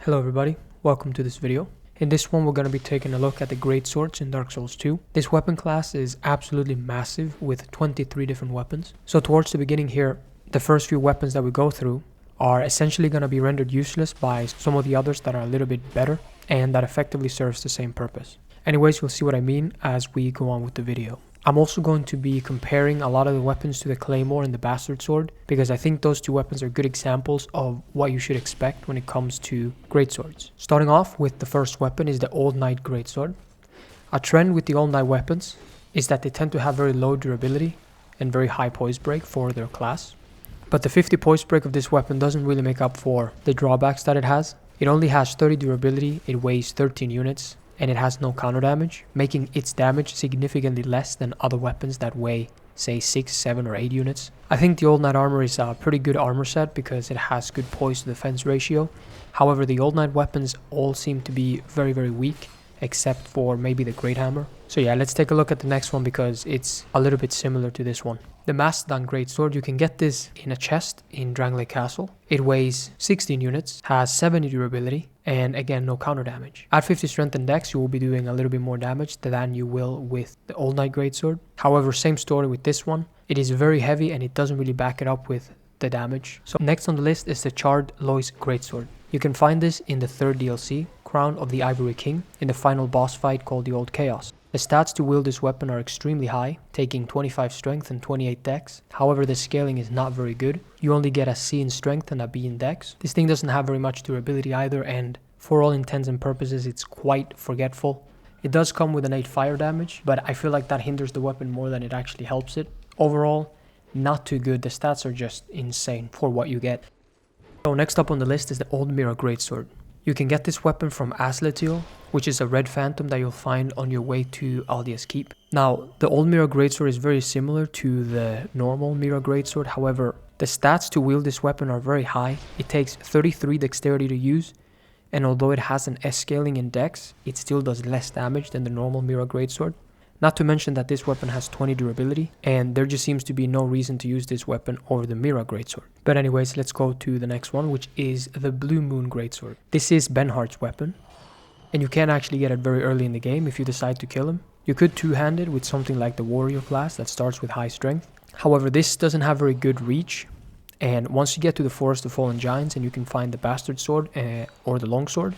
Hello everybody, welcome to this video. In this one we're going to be taking a look at the Greatswords in Dark Souls 2. This weapon class is absolutely massive with 23 different weapons. So towards the beginning here, the first few weapons that we go through are essentially going to be rendered useless by some of the others that are a little bit better and that effectively serves the same purpose. Anyways, you'll see what I mean as we go on with the video. I'm also going to be comparing a lot of the weapons to the Claymore and the Bastard Sword because I think those two weapons are good examples of what you should expect when it comes to Greatswords. Starting off with the first weapon is the Old Knight Greatsword. A trend with the Old Knight weapons is that they tend to have very low durability and very high poise break for their class. But the 50 poise break of this weapon doesn't really make up for the drawbacks that it has. It only has 30 durability, it weighs 13 units, and it has no counter damage, making its damage significantly less than other weapons that weigh, say, 6, 7, or 8 units. I think the Old Knight armor is a pretty good armor set because it has good poise to defense ratio. However, the Old Knight weapons all seem to be very, very weak, except for maybe the Great Hammer. So yeah, let's take a look at the next one because it's a little bit similar to this one. The Mastodon Greatsword, you can get this in a chest in Drangley Castle. It weighs 16 units, has 70 durability, and again, no counter damage. At 50 strength and dex, you will be doing a little bit more damage than you will with the Old Knight Greatsword. However, same story with this one. It is very heavy and it doesn't really back it up with the damage. So next on the list is the Charred Lois Greatsword. You can find this in the third DLC, Crown of the Ivory King, in the final boss fight called the Old Chaos. The stats to wield this weapon are extremely high, taking 25 strength and 28 dex. However, the scaling is not very good. You only get a C in strength and a B in dex. This thing doesn't have very much durability either, and for all intents and purposes, it's quite forgetful. It does come with an 8 fire damage, but I feel like that hinders the weapon more than it actually helps it. Overall, not too good. The stats are just insane for what you get. So next up on the list is the Old Mirror Greatsword. You can get this weapon from Asletiel, which is a red phantom that you'll find on your way to Aldia's Keep. Now, the Old Mirror Greatsword is very similar to the normal Mirror Greatsword. However, the stats to wield this weapon are very high. It takes 33 dexterity to use, and although it has an S scaling in dex, it still does less damage than the normal Mirror Greatsword. Not to mention that this weapon has 20 durability, and there just seems to be no reason to use this weapon over the Mirror Greatsword. But anyways, let's go to the next one, which is the Blue Moon Greatsword. This is Benhart's weapon, and you can actually get it very early in the game if you decide to kill him. You could two-hand it with something like the Warrior class that starts with high strength. However, this doesn't have very good reach, and once you get to the Forest of Fallen Giants and you can find the Bastard Sword or the Longsword,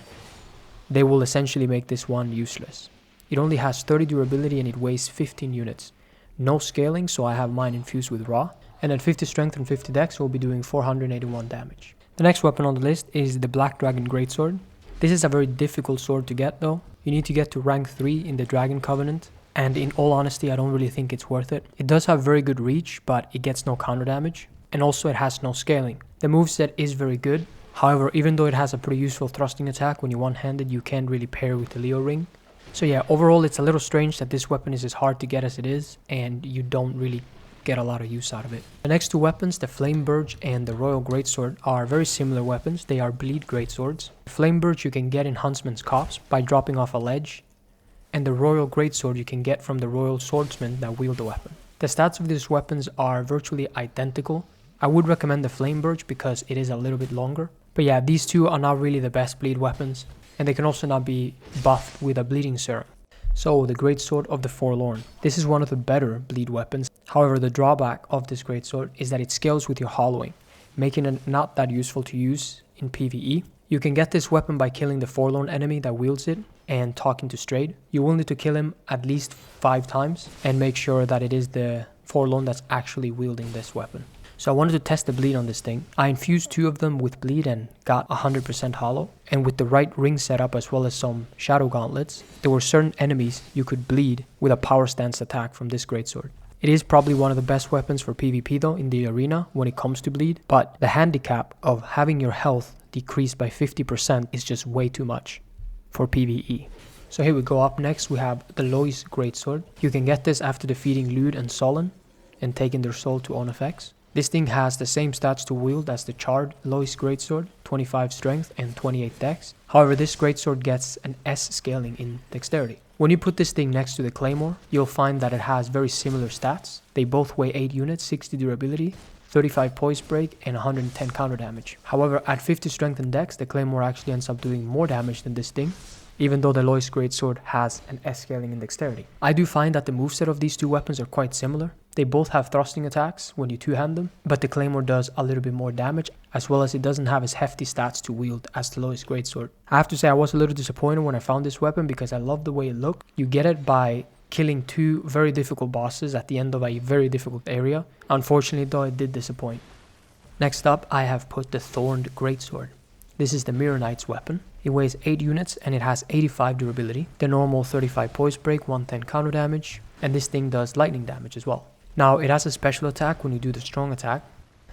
they will essentially make this one useless. It only has 30 durability and it weighs 15 units. No scaling, so I have mine infused with raw. And at 50 strength and 50 dex, we'll be doing 481 damage. The next weapon on the list is the Black Dragon Greatsword. This is a very difficult sword to get though. You need to get to rank 3 in the Dragon Covenant. And in all honesty, I don't really think it's worth it. It does have very good reach, but it gets no counter damage. And also it has no scaling. The moveset is very good. However, even though it has a pretty useful thrusting attack, when you're one-handed, you can't really pair with the Leo Ring. So yeah, overall it's a little strange that this weapon is as hard to get as it is, and you don't really get a lot of use out of it. The next two weapons, the Flame Burge and the Royal Greatsword, are very similar weapons. They are bleed greatswords. The Flame Burge you can get in Huntsman's Copse by dropping off a ledge, and the Royal Greatsword you can get from the Royal Swordsmen that wield the weapon. The stats of these weapons are virtually identical. I would recommend the Flame Burge because it is a little bit longer. But yeah, these two are not really the best bleed weapons, and they can also not be buffed with a bleeding serum. So the Greatsword of the Forlorn. This is one of the better bleed weapons. However, the drawback of this Greatsword is that it scales with your hollowing, making it not that useful to use in PvE. You can get this weapon by killing the Forlorn enemy that wields it and talking to Strayed. You will need to kill him at least 5 times and make sure that it is the Forlorn that's actually wielding this weapon. So I wanted to test the bleed on this thing. I infused 2 of them with bleed and got 100% hollow. And with the right ring setup as well as some shadow gauntlets, there were certain enemies you could bleed with a power stance attack from this Greatsword. It is probably one of the best weapons for PvP though in the arena when it comes to bleed. But the handicap of having your health decreased by 50% is just way too much for PvE. So here we go. Up next we have the Lois Greatsword. You can get this after defeating Lude and Solon and taking their soul to ONFX. This thing has the same stats to wield as the Charred Lois Greatsword, 25 strength and 28 dex. However, this Greatsword gets an S scaling in dexterity. When you put this thing next to the Claymore, you'll find that it has very similar stats. They both weigh 8 units, 60 durability, 35 poise break, and 110 counter damage. However, at 50 strength and dex, the Claymore actually ends up doing more damage than this thing, even though the Lois Greatsword has an S scaling in dexterity. I do find that the moveset of these two weapons are quite similar. They both have thrusting attacks when you two-hand them, but the Claymore does a little bit more damage, as well as it doesn't have as hefty stats to wield as the Lois Greatsword. I have to say I was a little disappointed when I found this weapon because I love the way it looked. You get it by killing two very difficult bosses at the end of a very difficult area. Unfortunately though, it did disappoint. Next up, I have put the Thorned Greatsword. This is the Mirror Knight's weapon. It weighs 8 units and it has 85 durability. The normal 35 poise break, 110 counter damage, and this thing does lightning damage as well. Now, it has a special attack when you do the strong attack.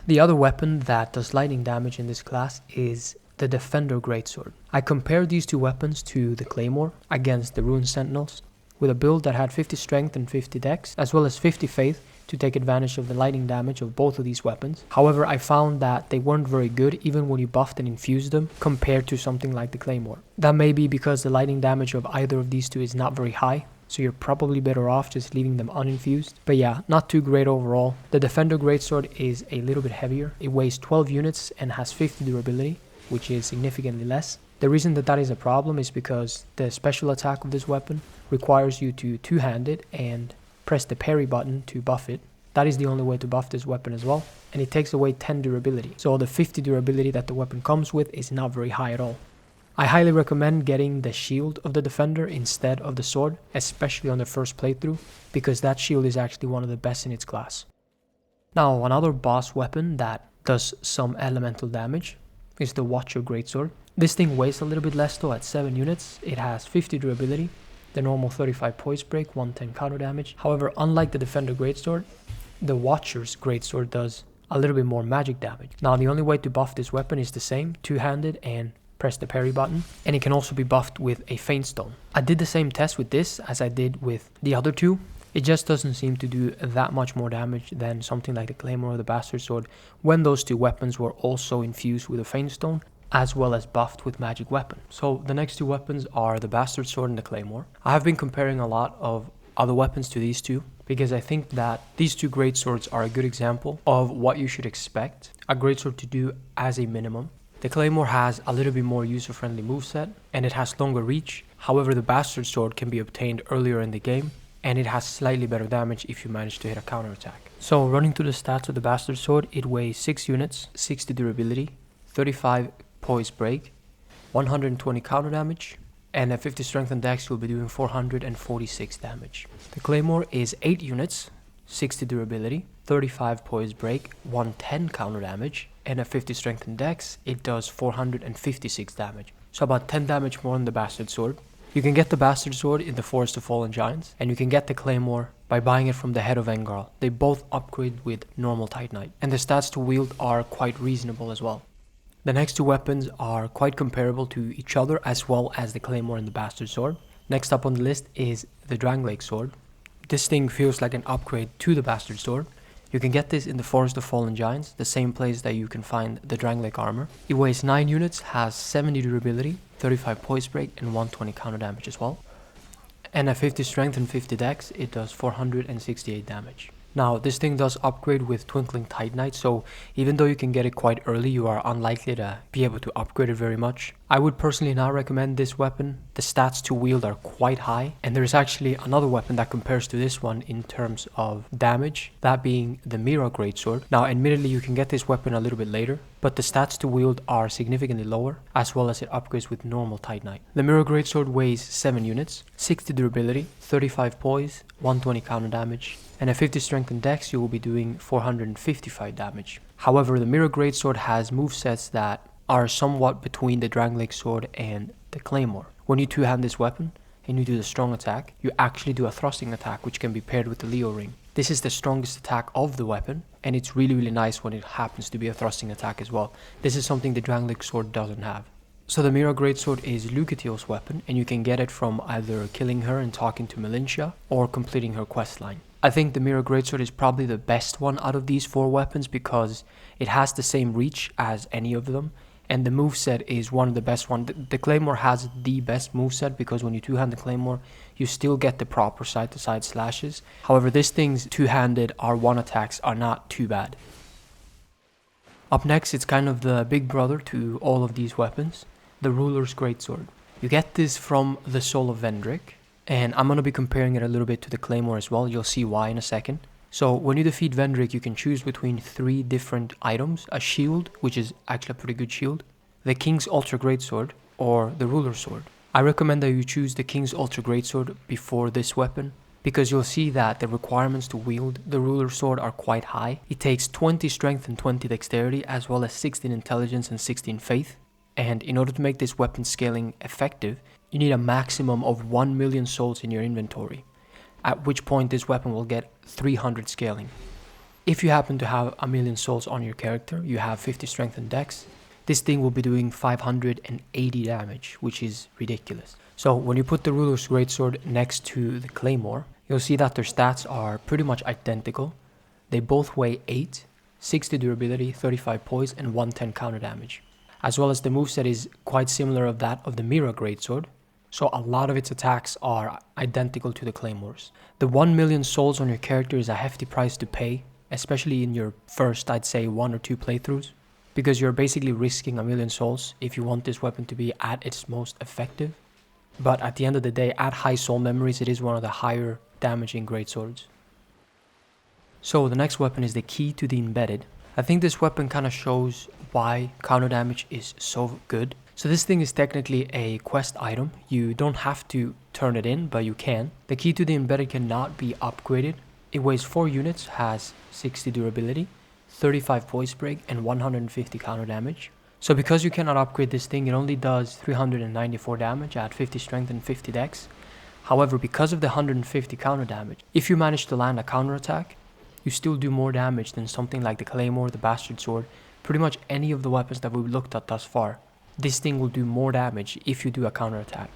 The other weapon that does lightning damage in this class is the Defender Greatsword. I compared these two weapons to the Claymore against the Rune Sentinels with a build that had 50 strength and 50 dex, as well as 50 faith to take advantage of the lightning damage of both of these weapons. However, I found that they weren't very good even when you buffed and infused them compared to something like the Claymore. That may be because the lightning damage of either of these two is not very high, so you're probably better off just leaving them uninfused. But yeah, not too great overall. The Defender Greatsword is a little bit heavier. It weighs 12 units and has 50 durability, which is significantly less. The reason that is a problem is because the special attack of this weapon requires you to two-hand it and press the parry button to buff it. That is the only way to buff this weapon as well, and it takes away 10 durability. So the 50 durability that the weapon comes with is not very high at all. I highly recommend getting the shield of the Defender instead of the sword, especially on the first playthrough, because that shield is actually one of the best in its class. Now, another boss weapon that does some elemental damage is the Watcher Greatsword. This thing weighs a little bit less though at 7 units. It has 50 durability, the normal 35 poise break, 110 counter damage. However, unlike the Defender Greatsword, the Watcher's Greatsword does a little bit more magic damage. Now, the only way to buff this weapon is the same, two-handed and press the parry button, and it can also be buffed with a Feint Stone. I did the same test with this as I did with the other two. It just doesn't seem to do that much more damage than something like the Claymore or the Bastard Sword when those two weapons were also infused with a Feint Stone as well as buffed with magic weapon. So the next two weapons are the Bastard Sword and the Claymore. I have been comparing a lot of other weapons to these two because I think that these two greatswords are a good example of what you should expect a greatsword to do as a minimum. The Claymore has a little bit more user-friendly moveset and it has longer reach. However, the Bastard Sword can be obtained earlier in the game and it has slightly better damage if you manage to hit a counterattack. So running through the stats of the Bastard Sword, it weighs 6 units, 60 durability, 35 poise break, 120 counter damage, and at 50 strength and dex you'll be doing 446 damage. The Claymore is 8 units, 60 durability, 35 poise break, 110 counter damage, and at 50 strength and dex it does 456 damage. So about 10 damage more than the Bastard Sword. You can get the Bastard Sword in the Forest of Fallen Giants, and you can get the Claymore by buying it from the Head of Engarl. They both upgrade with normal Titanite, and the stats to wield are quite reasonable as well. The next two weapons are quite comparable to each other as well as the Claymore and the Bastard Sword. Next up on the list is the Dranglake Sword. This thing feels like an upgrade to the Bastard Sword. You can get this in the Forest of Fallen Giants, the same place that you can find the Dranglake armor. It weighs 9 units, has 70 durability, 35 poise break, and 120 counter damage as well. And at 50 strength and 50 dex, it does 468 damage. Now, this thing does upgrade with Twinkling Titanite, so even though you can get it quite early, you are unlikely to be able to upgrade it very much. I would personally not recommend this weapon. The stats to wield are quite high, and there's actually another weapon that compares to this one in terms of damage, that being the Mira Greatsword. Now, admittedly, you can get this weapon a little bit later, but the stats to wield are significantly lower, as well as it upgrades with normal Titanite. The Mira Greatsword weighs 7 units, 60 durability, 35 poise, 120 counter damage, and at 50 strength and dex you will be doing 455 damage. However, the Mira Greatsword has movesets that are somewhat between the Dranglake Sword and the Claymore. When you two-hand this weapon and you do the strong attack, you actually do a thrusting attack which can be paired with the Leo Ring. This is the strongest attack of the weapon, and it's really nice when it happens to be a thrusting attack as well. This is something the Dranglake Sword doesn't have. So the Mira Greatsword is Lucatiel's weapon, and you can get it from either killing her and talking to Melintia or completing her questline. I think the Mira Greatsword is probably the best one out of these 4 weapons because it has the same reach as any of them, and the moveset is one of the best ones. The Claymore has the best moveset because when you two-hand the Claymore, you still get the proper side-to-side slashes. However, this thing's two-handed R1 attacks are not too bad. Up next, it's kind of the big brother to all of these weapons, the Ruler's Greatsword. You get this from the Soul of Vendrick, and I'm going to be comparing it a little bit to the Claymore as well. You'll see why in a second. So when you defeat Vendrick, you can choose between 3 different items: a shield, which is actually a pretty good shield, the King's Ultra Greatsword, or the Ruler's Sword. I recommend that you choose the King's Ultra Greatsword before this weapon, because you'll see that the requirements to wield the Ruler's Sword are quite high. It takes 20 strength and 20 dexterity, as well as 16 intelligence and 16 faith. And in order to make this weapon scaling effective, you need a maximum of 1 million souls in your inventory, at which point this weapon will get 300 scaling. If you happen to have 1 million souls on your character, you have 50 strength and dex, this thing will be doing 580 damage, which is ridiculous. So when you put the Ruler's Greatsword next to the Claymore, you'll see that their stats are pretty much identical. They both weigh 8, 60 durability, 35 poise, and 110 counter damage. As well as the moveset is quite similar of that of the Mira Greatsword, so a lot of its attacks are identical to the Claymores. The 1 million souls on your character is a hefty price to pay, especially in your first, I'd say, 1 or 2 playthroughs, because you're basically risking 1 million souls if you want this weapon to be at its most effective. But at the end of the day, at high soul memories, it is one of the higher damaging greatswords. So the next weapon is the Key to the Embedded. I think this weapon kind of shows why counter damage is so good. So this thing is technically a quest item. You don't have to turn it in, but you can. The Key to the Embedded cannot be upgraded. It weighs 4 units, has 60 durability, 35 poise break, and 150 counter damage. So because you cannot upgrade this thing, it only does 394 damage at 50 strength and 50 dex. However, because of the 150 counter damage, if you manage to land a counter attack, you still do more damage than something like the Claymore, the Bastard Sword, pretty much any of the weapons that we've looked at thus far. This thing will do more damage if you do a counter attack.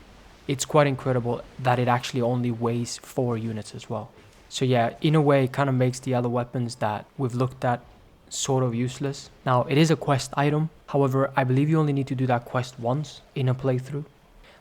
It's quite incredible that it actually only weighs 4 units as well. So yeah, in a way, it kind of makes the other weapons that we've looked at sort of useless. Now, it is a quest item. However, I believe you only need to do that quest once in a playthrough.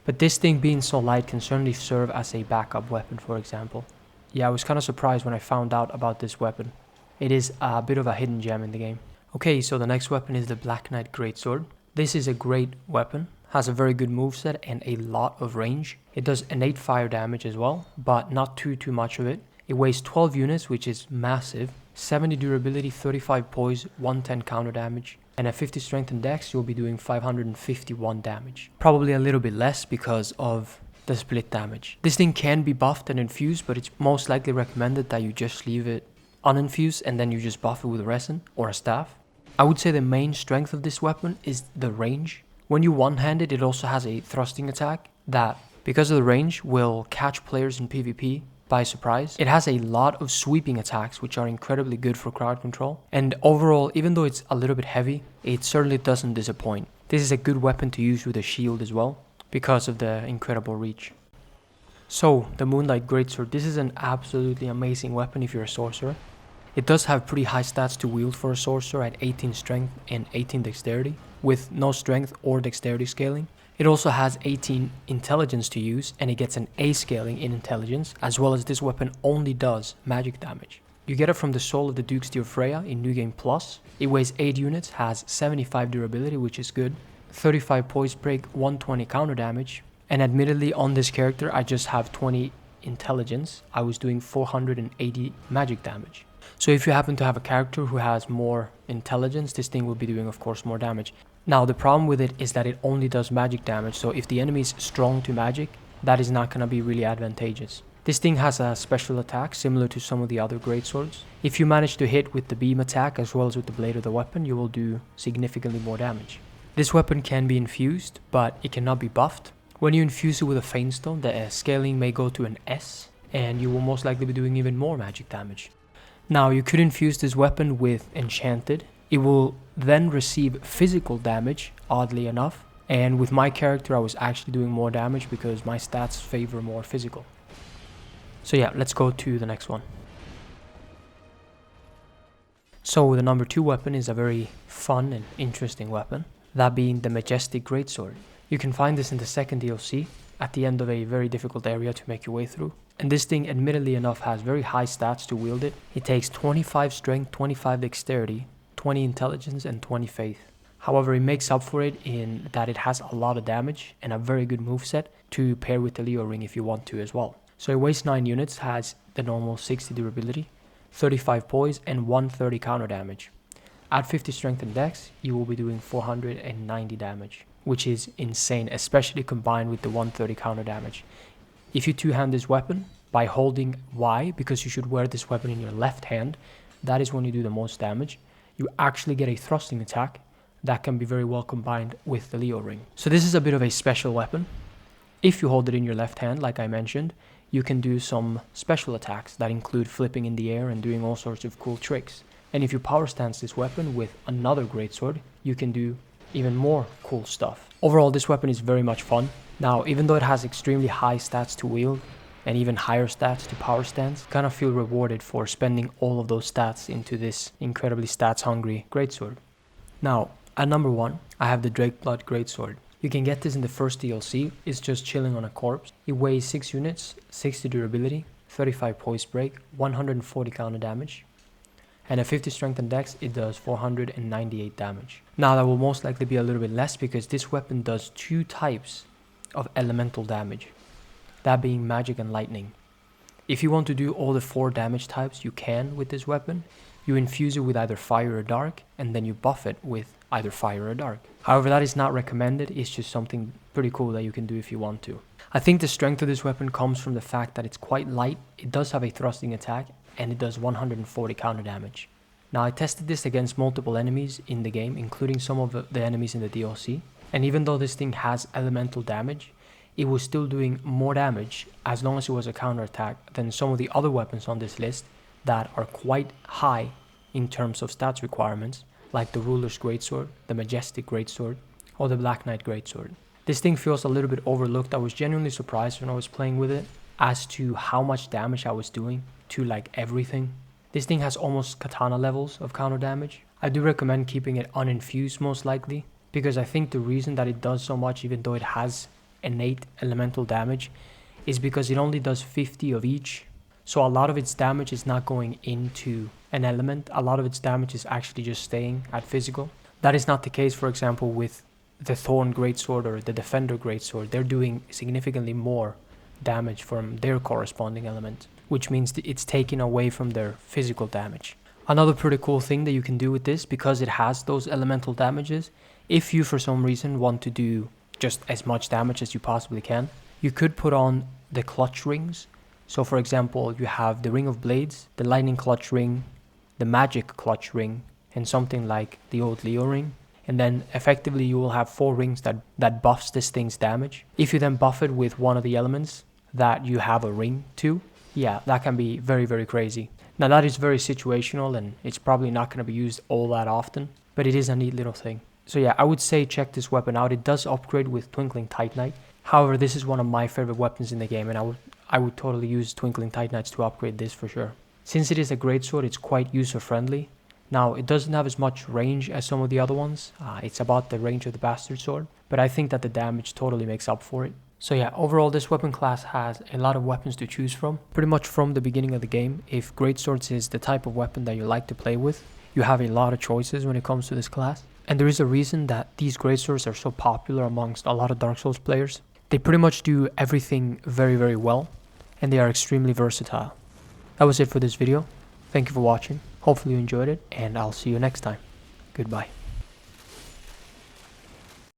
But this thing being so light can certainly serve as a backup weapon, for example. Yeah, I was kind of surprised when I found out about this weapon. It is a bit of a hidden gem in the game. Okay, so the next weapon is the Black Knight Greatsword. This is a great weapon, has a very good moveset and a lot of range. It does innate fire damage as well, but not too much of it. It weighs 12 units, which is massive. 70 durability, 35 poise, 110 counter damage, and at 50 strength and dex, you'll be doing 551 damage. Probably a little bit less because of the split damage. This thing can be buffed and infused, but it's most likely recommended that you just leave it uninfused and then you just buff it with a resin or a staff. I would say the main strength of this weapon is the range. When you one-hand it, it also has a thrusting attack that, because of the range, will catch players in PvP by surprise. It has a lot of sweeping attacks, which are incredibly good for crowd control. And overall, even though it's a little bit heavy, it certainly doesn't disappoint. This is a good weapon to use with a shield as well, because of the incredible reach. So, the Moonlight Greatsword. This is an absolutely amazing weapon if you're a sorcerer. It does have pretty high stats to wield for a sorcerer at 18 strength and 18 dexterity, with no strength or dexterity scaling. It also has 18 intelligence to use, and it gets an A scaling in intelligence, as well as this weapon only does magic damage. You get it from the Soul of the Duke's Dear Freya in New Game Plus. It weighs 8 units, has 75 durability, which is good, 35 poise break, 120 counter damage, and admittedly on this character I just have 20 intelligence. I was doing 480 magic damage. So if you happen to have a character who has more intelligence, this thing will be doing, of course, more damage. Now, the problem with it is that it only does magic damage, so if the enemy is strong to magic, that is not going to be really advantageous. This thing has a special attack similar to some of the other greatswords. If you manage to hit with the beam attack as well as with the blade of the weapon, you will do significantly more damage. This weapon can be infused, but it cannot be buffed. When you infuse it with a Feint Stone, the scaling may go to an S, and you will most likely be doing even more magic damage. Now, you could infuse this weapon with Enchanted. It will then receive physical damage, oddly enough. And with my character, I was actually doing more damage because my stats favor more physical. So yeah, let's go to the next one. So the number 2 weapon is a very fun and interesting weapon, that being the Majestic Greatsword. You can find this in the second DLC, at the end of a very difficult area to make your way through. And this thing, admittedly enough, has very high stats to wield it. It takes 25 strength, 25 dexterity, 20 intelligence, and 20 faith. However, it makes up for it in that it has a lot of damage and a very good moveset to pair with the Leo ring if you want to as well. So it weighs 9 units, has the normal 60 durability, 35 poise, and 130 counter damage. At 50 strength and dex, you will be doing 490 damage, which is insane, especially combined with the 130 counter damage. If you two-hand this weapon by holding Y, because you should wear this weapon in your left hand, that is when you do the most damage. You actually get a thrusting attack that can be very well combined with the Leo ring. So this is a bit of a special weapon. If you hold it in your left hand, like I mentioned, you can do some special attacks that include flipping in the air and doing all sorts of cool tricks. And if you power stance this weapon with another greatsword, you can do even more cool stuff. Overall, this weapon is very much fun. Now, even though it has extremely high stats to wield and even higher stats to power stance, kind of feel rewarded for spending all of those stats into this incredibly stats hungry greatsword. Now, at number 1, I have the Drakeblood Greatsword. You can get this in the first DLC. It's just chilling on a corpse. It weighs 6 units, 60 durability, 35 poise break, 140 counter damage. And at 50 strength and dex, it does 498 damage. Now that will most likely be a little bit less because this weapon does 2 types of elemental damage. That being magic and lightning. If you want to do all the 4 damage types you can with this weapon, you infuse it with either fire or dark, and then you buff it with either fire or dark. However, that is not recommended. It's just something pretty cool that you can do if you want to. I think the strength of this weapon comes from the fact that it's quite light. It does have a thrusting attack, and it does 140 counter damage. Now, I tested this against multiple enemies in the game, including some of the enemies in the DLC, and even though this thing has elemental damage, it was still doing more damage as long as it was a counter attack than some of the other weapons on this list that are quite high in terms of stats requirements, like the Ruler's Greatsword, the Majestic Greatsword, or the Black Knight Greatsword. This thing feels a little bit overlooked. I was genuinely surprised when I was playing with it as to how much damage I was doing to like everything. This thing has almost katana levels of counter damage. I do recommend keeping it uninfused most likely, because I think the reason that it does so much even though it has innate elemental damage is because it only does 50 of each. So a lot of its damage is not going into an element. A lot of its damage is actually just staying at physical. That is not the case, for example, with the Thorn Greatsword or the Defender Greatsword. They're doing significantly more damage from their corresponding element, which means that it's taken away from their physical damage. Another pretty cool thing that you can do with this, because it has those elemental damages, if you for some reason want to do just as much damage as you possibly can, you could put on the clutch rings. So for example, you have the Ring of Blades, the Lightning Clutch Ring, the Magic Clutch Ring, and something like the old Leo ring. And then effectively you will have 4 rings that buffs this thing's damage. If you then buff it with one of the elements that you have a ring to, yeah, that can be very, very crazy. Now that is very situational and it's probably not going to be used all that often, but it is a neat little thing. So yeah, I would say check this weapon out. It does upgrade with Twinkling Titanite. However, this is one of my favorite weapons in the game, and I would totally use Twinkling Titanites to upgrade this for sure. Since it is a greatsword, it's quite user-friendly. Now, it doesn't have as much range as some of the other ones. It's about the range of the Bastard Sword, but I think that the damage totally makes up for it. So yeah, overall this weapon class has a lot of weapons to choose from. Pretty much from the beginning of the game, if greatswords is the type of weapon that you like to play with, you have a lot of choices when it comes to this class. And there is a reason that these greatswords are so popular amongst a lot of Dark Souls players. They pretty much do everything very, very well, and they are extremely versatile. That was it for this video. Thank you for watching. Hopefully you enjoyed it, and I'll see you next time. Goodbye.